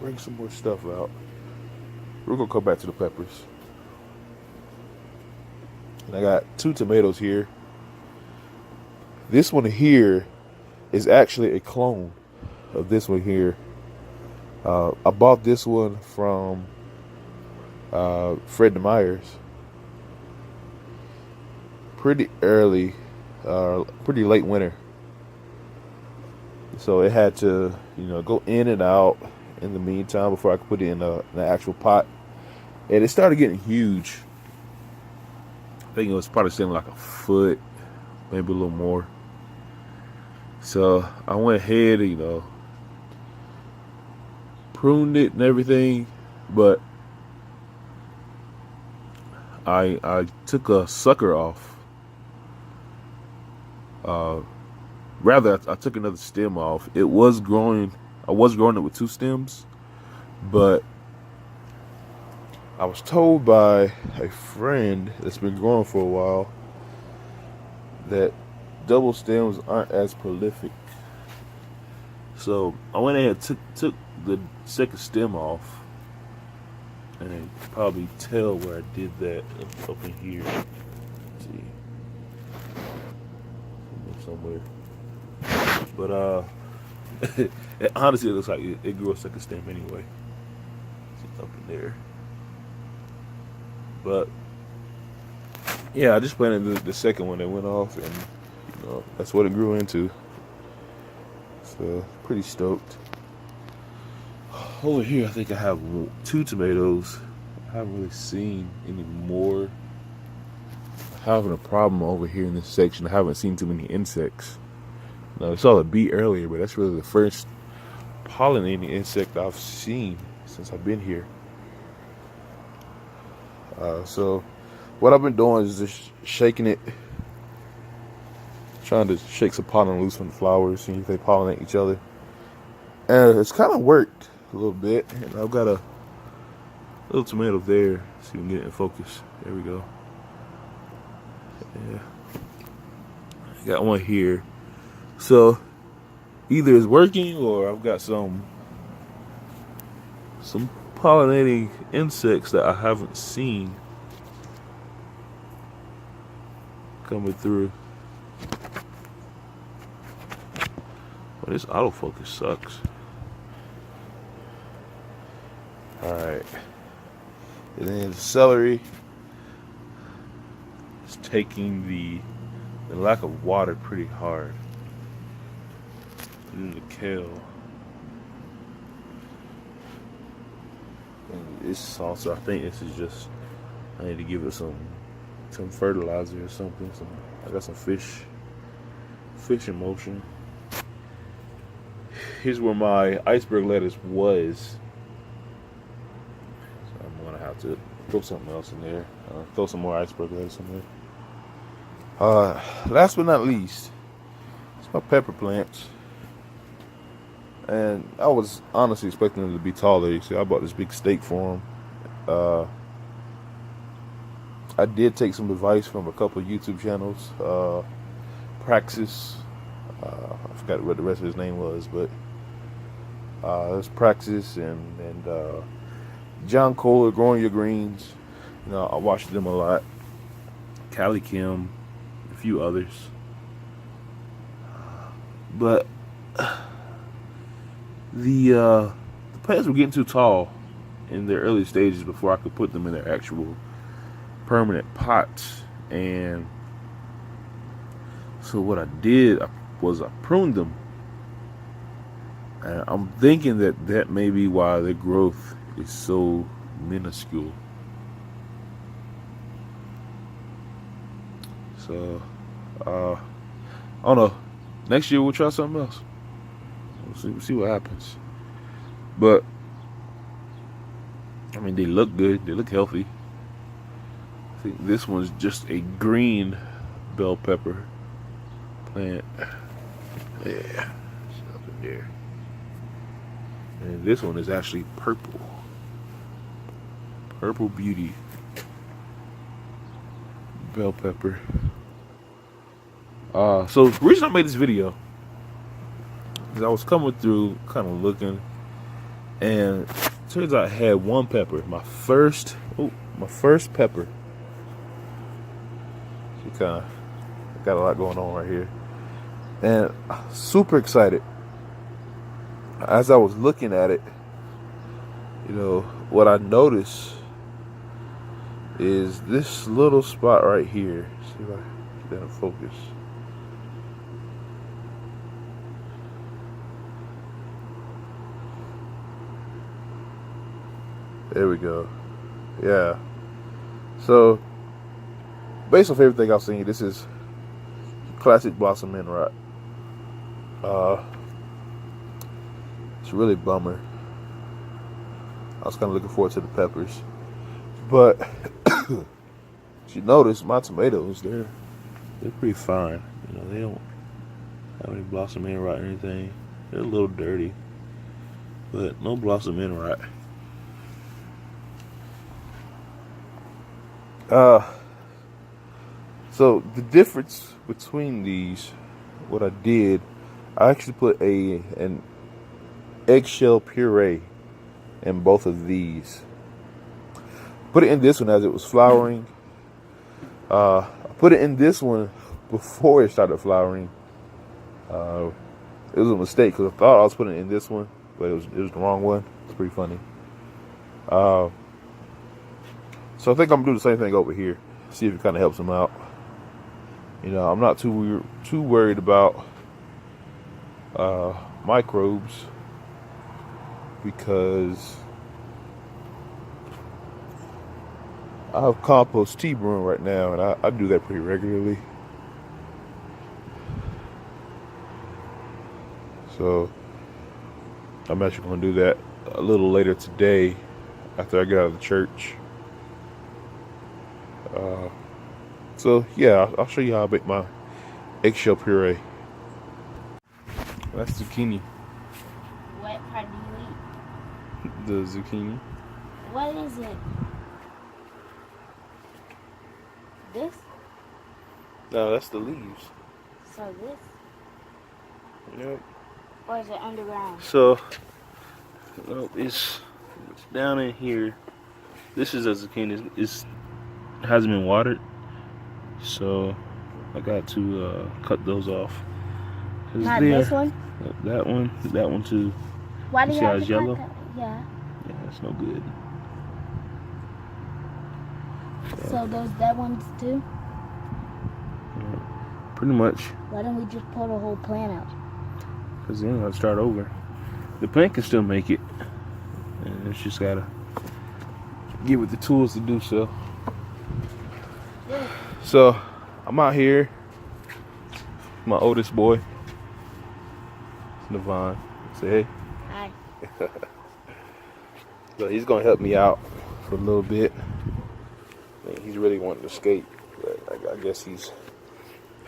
bring some more stuff out. We're gonna come back to the peppers. And I got 2 tomatoes here. This one here is actually a clone of this one here. I bought this one from Fred Myers pretty early, pretty late winter. So it had to, go in and out in the meantime before I could put it in the actual pot. And it started getting huge. I think it was probably sitting like a foot, maybe a little more. So I went ahead and, pruned it and everything, but I took a sucker off. Rather, I took another stem off. It was growing. I was growing it with 2 stems, but I was told by a friend that's been growing for a while that double stems aren't as prolific. So I went ahead and took the second stem off, and you can probably tell where I did that up in here. Let's see, somewhere. But honestly, it looks like it grew a second stem anyway. It's up in there. But yeah, I just planted the second one that went off, and that's what it grew into. So pretty stoked. Over here, I think I have 2 tomatoes. I haven't really seen any more. I'm having a problem over here in this section. I haven't seen too many insects. Now, I saw a bee earlier, but that's really the first pollinating insect I've seen since I've been here. So what I've been doing is just shaking it, trying to shake some pollen loose from the flowers, see if they pollinate each other. And it's kind of worked a little bit. And I've got a little tomato there, so you can get it in focus. There we go. Yeah, I got one here. So either it's working, or I've got some pollinating insects that I haven't seen coming through. Well, this autofocus sucks. Alright. And then the celery is taking the lack of water pretty hard. And the kale. And this also, I think this is just, I need to give it some fertilizer or something. I got some fish in motion. Here's where my iceberg lettuce was. So I'm gonna have to throw something else in there. Throw some more iceberg lettuce in there. Last but not least, it's my pepper plants. And I was honestly expecting them to be taller. You see, I bought this big stake for them. I did take some advice from a couple of YouTube channels. Praxis. I forgot what the rest of his name was, but there's Praxis and John Kohler, Growing Your Greens. I watched them a lot. Callie Kim, a few others. But the plants were getting too tall in their early stages before I could put them in their actual permanent pots. And so what I did was I pruned them. And I'm thinking that may be why their growth is so minuscule. So I don't know. Next year we'll try something else. We'll see what happens. But I mean, they look good. They look healthy. I think this one's just a green bell pepper plant. Yeah, it's up in there. And this one is actually purple. Purple Beauty bell pepper. So the reason I made this video is I was coming through, kind of looking, And turns out I had one pepper. My first pepper. She kind of got a lot going on right here. And super excited. As I was looking at it, you know, what I noticed is this little spot right here. See if I can get that in focus. There we go. Yeah. So, based off everything I've seen, this is classic blossom end rot. It's really a bummer. I was kind of looking forward to the peppers, but you notice my tomatoes, they're pretty fine. You know, they don't have any blossom end rot or anything. They're a little dirty, but no blossom end rot. So the difference between these, what I did, I actually put an eggshell puree in both of these. Put it in this one as it was flowering. I put it in this one before it started flowering. It was a mistake because I thought I was putting it in this one, but it was the wrong one. It's pretty funny. So I think I'm gonna do the same thing over here. See if it kind of helps them out. You know, I'm not too worried about microbes because I have compost tea brewing right now, and I do that pretty regularly. So I'm actually going to do that a little later today after I get out of the church. So yeah, I'll show you how I make my eggshell puree. That's zucchini. What part do you eat? The zucchini. What is it? This? No, that's the leaves. So this? Yep. Or is it underground? So, no, it's down in here. This is a zucchini. It hasn't been watered, so I got to cut those off. Not this one? That one too. Why do you have it's to yellow? cut that? Yeah. Yeah, that's no good. So those dead ones too? Yeah, pretty much. Why don't we just pull the whole plant out? Because then I'll start over. The plant can still make it, and it's just gotta give it the tools to do so. Yeah. So I'm out here. My oldest boy, Navon. Say hey. Hi. So he's gonna help me out for a little bit. And he's really wanting to skate, but I guess he's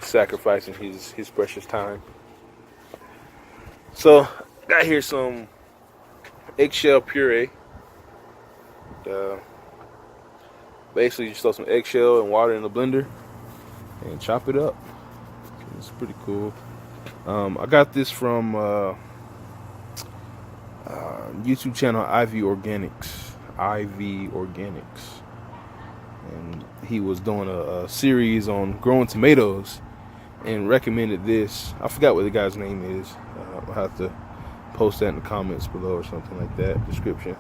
sacrificing his precious time. So got here some eggshell puree. Basically just throw some eggshell and water in the blender and chop it up. It's pretty cool. I got this from YouTube channel IV Organics. And he was doing a series on growing tomatoes and recommended this. I forgot what the guy's name is. I'll have to post that in the comments below or something like that, description.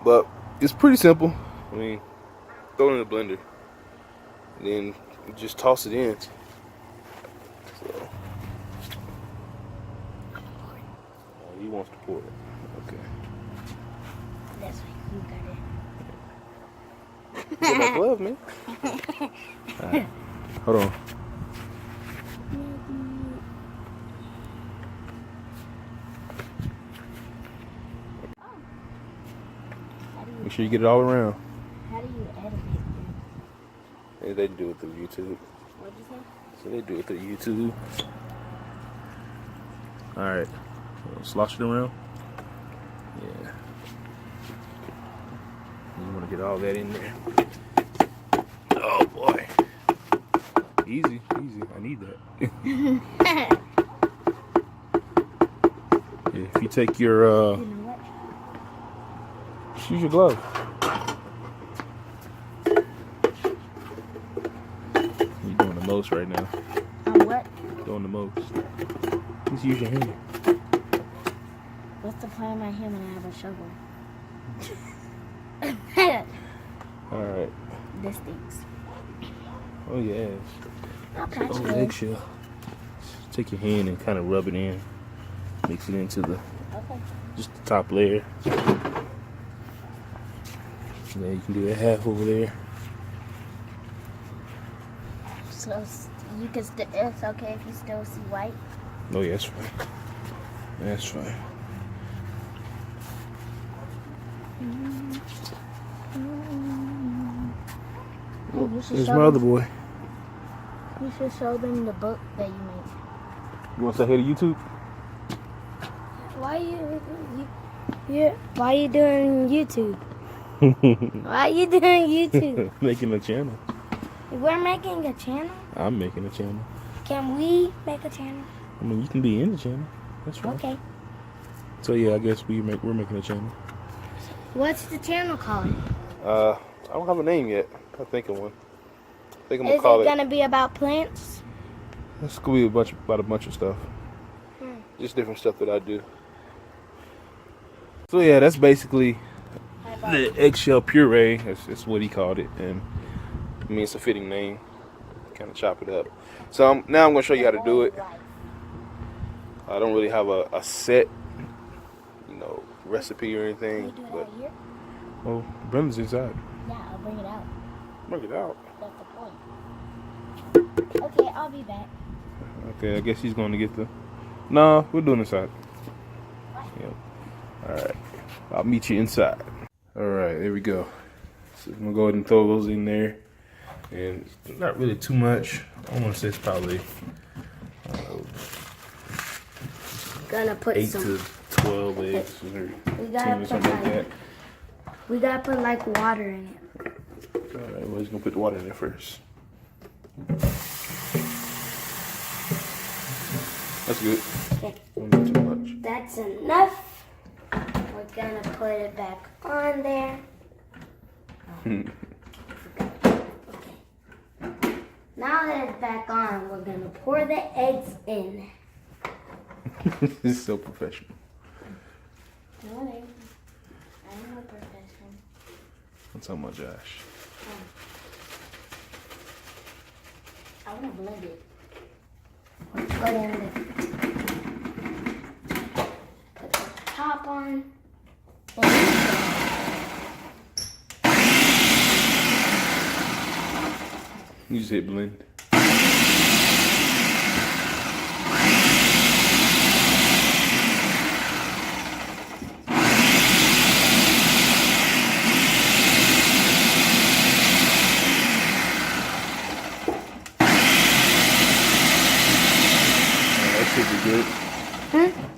But it's pretty simple. I mean, throw it in the blender and then just toss it in. So he wants to pour it. Okay. That's why you got it. Get my glove, man. Alright. Hold on. Make sure you get it all around. How do you edit it? Yeah, they do it through YouTube. What'd you say? So they do it through YouTube. Alright. Slosh it around. Yeah. You want to get all that in there. Oh boy. Easy. I need that. Yeah, if you take your You know what? Just use your glove. You're doing the most right now. I'm what? Doing the most. Just use your hand. What's the point of my hand when I have a shovel? Alright. This stinks. Oh, yes. Okay. Oh, eggshell. Take your hand and kind of rub it in. Mix it into the just the top layer. And then you can do that half over there. So you can it's okay if you still see white? Oh, yeah, that's fine. That's fine. Oh, there's my other boy. You should show them the book that you made. You want to say hey to YouTube? Why you doing YouTube? Why you doing YouTube? Making a channel. We're making a channel? I'm making a channel. Can we make a channel? I mean, you can be in the channel. That's fine. Okay. So yeah, I guess we're making a channel. What's the channel called? I don't have a name yet. I'm thinking one. I think I'm Is gonna call it gonna be about plants? It's gonna be about a bunch of stuff. Just different stuff that I do. So yeah, that's basically the eggshell puree. That's what he called it, and I mean it's a fitting name. Kind of chop it up. So now I'm gonna show you how to do it. I don't really have a set, recipe or anything. Can we do it But out here? well, Brenda's inside. Yeah, I'll bring it out. Bring it out. That's the point. Okay, I'll be back. Okay, I guess he's going to get the. No, we're doing inside. Yep. All right, I'll meet you inside. All right, there we go. So I'm gonna go ahead and throw those in there, and not really too much. I want to say it's probably Gonna put 8 some. to 12 eggs or 10 or something like that. We gotta put like water in it. All right, well he's gonna put the water in there first. That's good. Okay. Don't need too much. That's enough. We're gonna put it back on there. Okay. Now that it's back on, we're gonna pour the eggs in. This is so professional. I'm a professional. I'm talking about Josh. I wanna blend it. Put in put the top on. You just hit blend. That should be good.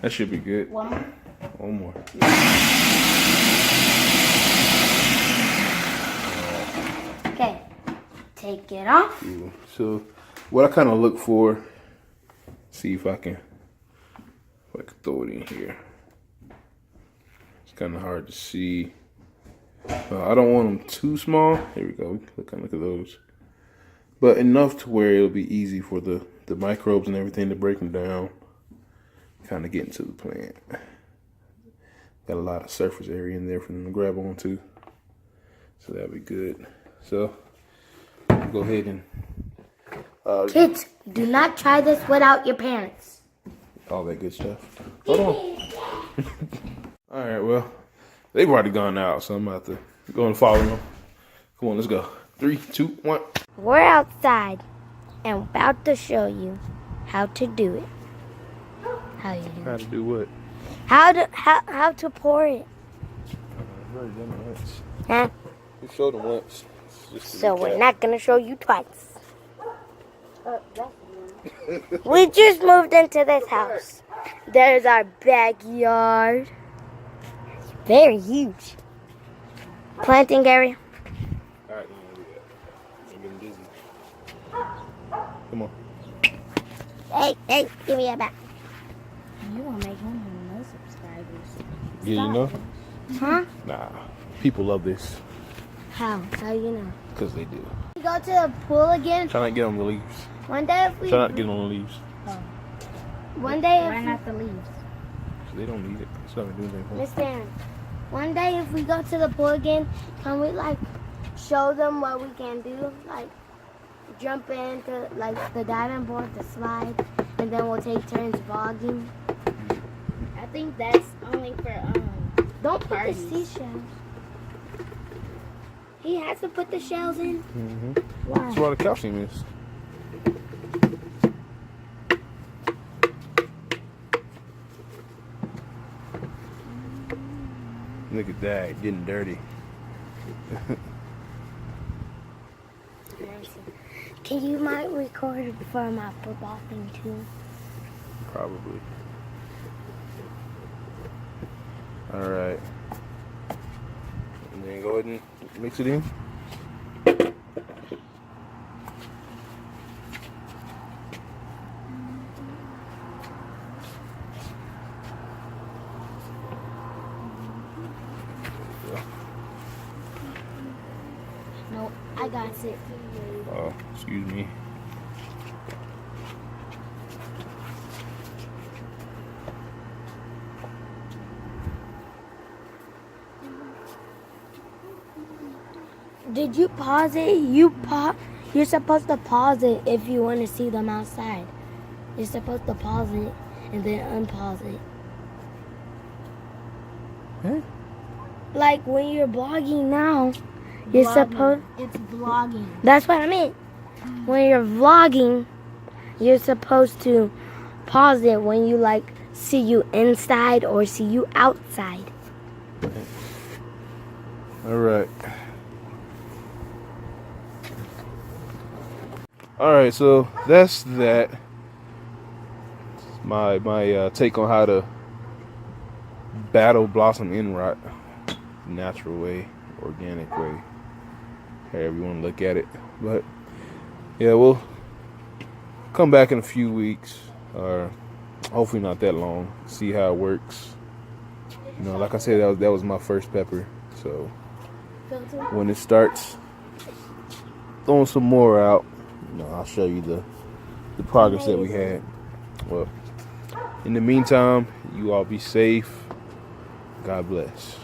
That should be good. One more. One more. Okay. Take it off. Cool. So, what I kind of look for, see if I can throw it in here. It's kind of hard to see. I don't want them too small. Here we go. Look at those. But enough to where it'll be easy for the microbes and everything to break them down. Kind of get into the plant. Got a lot of surface area in there for them to grab onto. So that'll be good. So go ahead and Kids, do not try this without your parents. all that good stuff. Hold on. All right, well, they've already gone out, so I'm about to go and follow them. Come on, let's go. 3, 2, 1. We're outside and about to show you how to do it. How you do How it? to do what? How to pour it. I've already done it once. Huh? We showed them once. Just to So recap. we're not gonna show you twice. We just moved into this house. There's our backyard. It's very huge. Planting area. All right, then, do that. I'm getting dizzy. Come on. Hey, give me a back. You won't make 100 no subscribers. Yeah, you know? Huh? Nah. People love this How? How you know? because they do. We go to the pool again. Try not to get on the leaves. One day if we. Try not to get on the leaves. One day Why if not the leaves? They don't need it. It's not gonna do anything for them. Miss Dan, one day if we go to the pool again, can we like show them what we can do? Like jump into like the diving board, the slide, and then we'll take turns vlogging. I think that's only for Don't put Parties. the seashells. He has to put the shells in. That's Why? where all the calcium is. Look at that, getting dirty. Can you might record for my football thing too? Probably. Alright. And then go ahead and mix it in. No, I got it. Oh, excuse me. Did you pause it? You're supposed to pause it if you want to see them outside. You're supposed to pause it and then unpause it. Huh? Like when you're blogging now, you're supposed. It's vlogging. That's what I meant. When you're vlogging, you're supposed to pause it when you like see you inside or see you outside. Alright. Alright, so that's that. My take on how to battle blossom end rot. Natural way, organic way. However you want to look at it. But yeah, we'll come back in a few weeks. Or hopefully not that long. See how it works. You know, like I said, that was my first pepper. So when it starts throwing some more out, you know, I'll show you the progress that we had. Well, in the meantime, you all be safe. God bless.